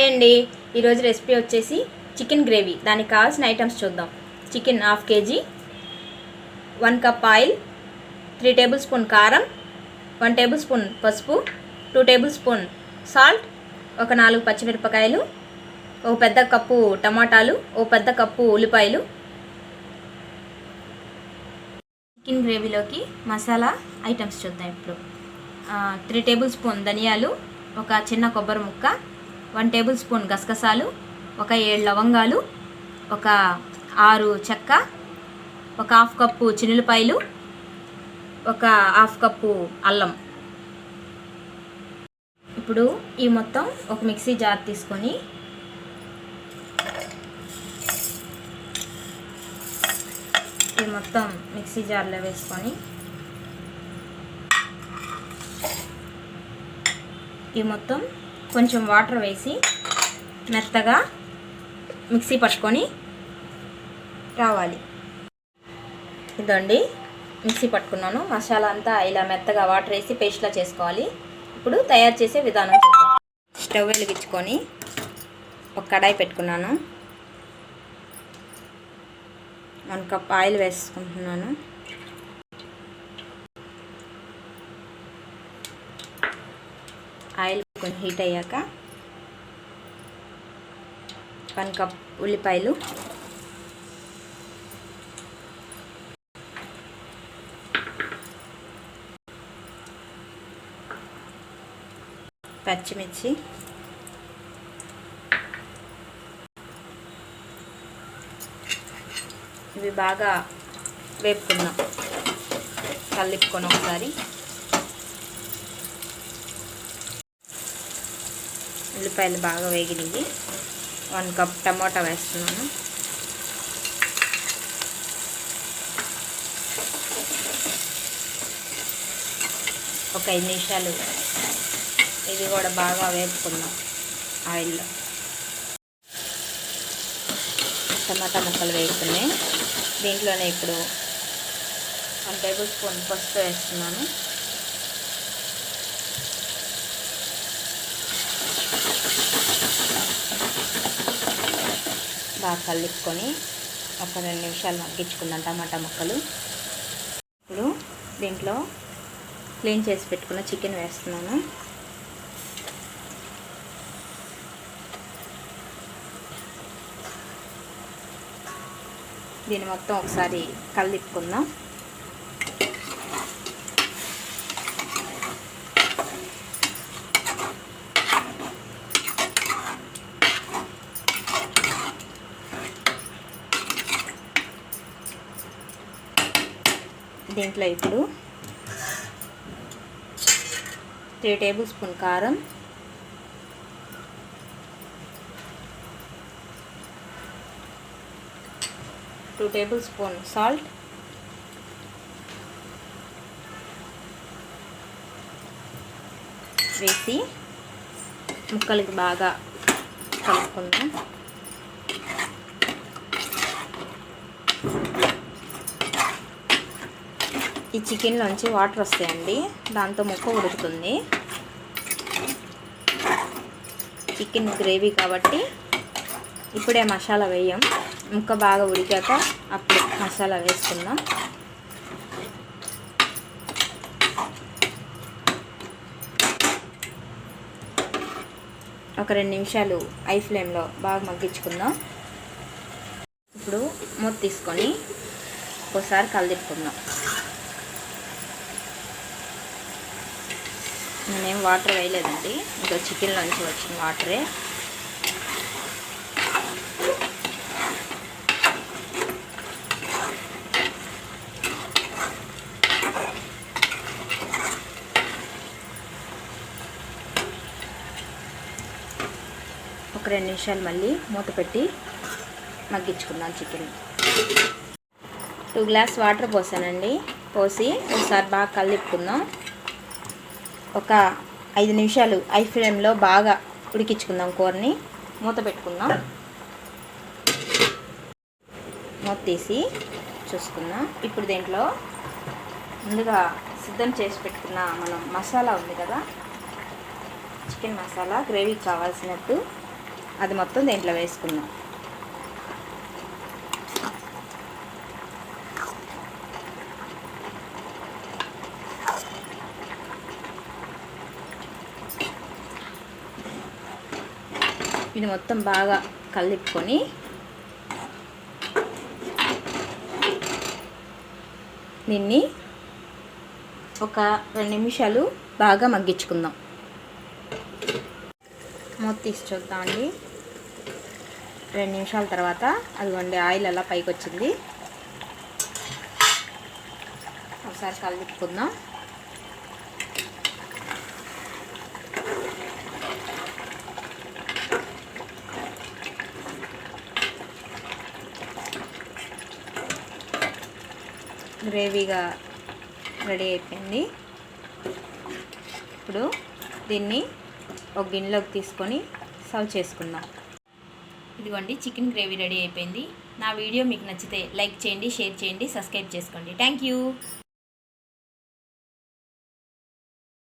Hi అండి. ఈరోజు recipe వచ్చేసి చికెన్ గ్రేవీ. దానికి కావాల్సిన ఐటమ్స్ చూద్దాం. Chicken 1/2 kg, 1 cup oil, 3 table spoon కారం, 1 టేబుల్ స్పూన్ పసుపు, 2 టేబుల్ స్పూన్ సాల్ట్, ఒక 4 పచ్చిమిరపకాయలు, ఒక పెద్ద కప్పు టమాటాలు, ఒక పెద్ద కప్పు ఉల్లిపాయలు. చికెన్ గ్రేవీలోకి మసాలా ఐటమ్స్ చూద్దాం ఇప్పుడు. 3 టేబుల్ స్పూన్ ధనియాలు, ఒక చిన్న కొబ్బరి ముక్క, 1 టేబుల్ స్పూన్ గసగసాలు, ఒక 7 లవంగాలు, ఒక 6 చెక్క, ఒక 1/2 కప్పు చిన్నులపాయలు, ఒక 1/2 కప్పు అల్లం. ఇప్పుడు ఈ మొత్తం ఒక మిక్సీ జార్ తీసుకొని ఈ మొత్తం మిక్సీ జార్లో వేసుకొని ఈ మొత్తం కొంచెం వాటర్ వేసి మెత్తగా మిక్సీ పట్టుకొని రావాలి. ఇదండి మిక్సీ పట్టుకున్నాను. మసాలా అంతా ఇలా మెత్తగా వాటర్ వేసి పేస్ట్లా చేసుకోవాలి. ఇప్పుడు తయారు చేసే విధానం చూద్దాం. స్టవ్ వెలిగించుకొని ఒక కడాయి పెట్టుకున్నాను. 1 కప్ ఆయిల్ వేసుకుంటున్నాను. ఆయిల్ కొంచెం హీట్ అయ్యాక 1 కప్ ఉల్లిపాయలు, పచ్చిమిర్చి, ఇవి బాగా వేపుకుందాం. కలుపుకొని ఒకసారి ఉల్లిపాయలు బాగా వేగినవి. 1 కప్ టమాటా వేస్తున్నాను. ఒక 5 నిమిషాలు ఇది కూడా బాగా వేపుకుందాం ఆయిల్లో. టమాటా ముక్కలు వేస్తున్నాయి. దీంట్లోనే ఇప్పుడు 1 టేబుల్ స్పూన్ పసుపు వేస్తున్నాను. బాగా కలుపుకొని ఒక 2 నిమిషాలు మగ్గించుకుందాం టమాటా ముక్కలు. ఇప్పుడు దీంట్లో క్లీన్ చేసి పెట్టుకున్న చికెన్ వేస్తున్నాను. దీన్ని మొత్తం ఒకసారి కలుపుకుందాం. దీంట్లో ఇప్పుడు 3 టేబుల్ స్పూన్ కారం, 2 టేబుల్ స్పూన్ సాల్ట్, వేసి ముక్కలకి బాగా కలుపుకుందాం. ఈ చికెన్లోంచి వాటర్ వస్తాయండి, దాంతో ముక్క ఉడుకుతుంది. చికెన్ గ్రేవీ కాబట్టి ఇప్పుడే మసాలా వేయం. ముక్క బాగా ఉడికాక అప్పుడు మసాలా వేసుకుందాం. ఒక 2 నిమిషాలు హై ఫ్లేమ్లో బాగా మగ్గించుకుందాం. ఇప్పుడు మూత తీసుకొని ఒకసారి కలుపుకుందాం. నేనేం వాటర్ వేయలేదండి, ఇంకా చికెన్లోంచి వచ్చిన వాటరే. ఒక 2 నిమిషాలు మళ్ళీ మూత పెట్టి మగ్గించుకుందాం చికెన్. 2 గ్లాస్ వాటర్ పోసానండి. పోసి ఒకసారి బాగా కలుపుకుందాం. ఒక 5 నిమిషాలు హై ఫ్లేమ్లో బాగా ఉడికించుకుందాం కూరని. మూత పెట్టుకుందాం. మూత తీసి చూసుకుందాం. ఇప్పుడు దీంట్లో ముందుగా సిద్ధం చేసి పెట్టుకున్న మనం మసాలా ఉంది కదా, చికెన్ మసాలా గ్రేవీకి కావాల్సినట్టు అది మొత్తం దీంట్లో వేసుకుందాం. ఇది మొత్తం బాగా కలుపుకొని దీన్ని ఒక 2 నిమిషాలు బాగా మగ్గించుకుందాం. మూత తీసి చూద్దామండి. 2 నిమిషాల తర్వాత అదిగోండి ఆయిల్ అలా పైకి వచ్చింది. ఒకసారి కలుపుకుందాం. గ్రేవీగా రెడీ అయిపోయింది. ఇప్పుడు దీన్ని ఒక గిన్నెలోకి తీసుకొని సర్వ్ చేసుకుందాం. ఇదిగోండి చికెన్ గ్రేవీ రెడీ అయిపోయింది. నా వీడియో మీకు నచ్చితే లైక్ చేయండి, షేర్ చేయండి, సబ్స్క్రైబ్ చేసుకోండి. Thank you.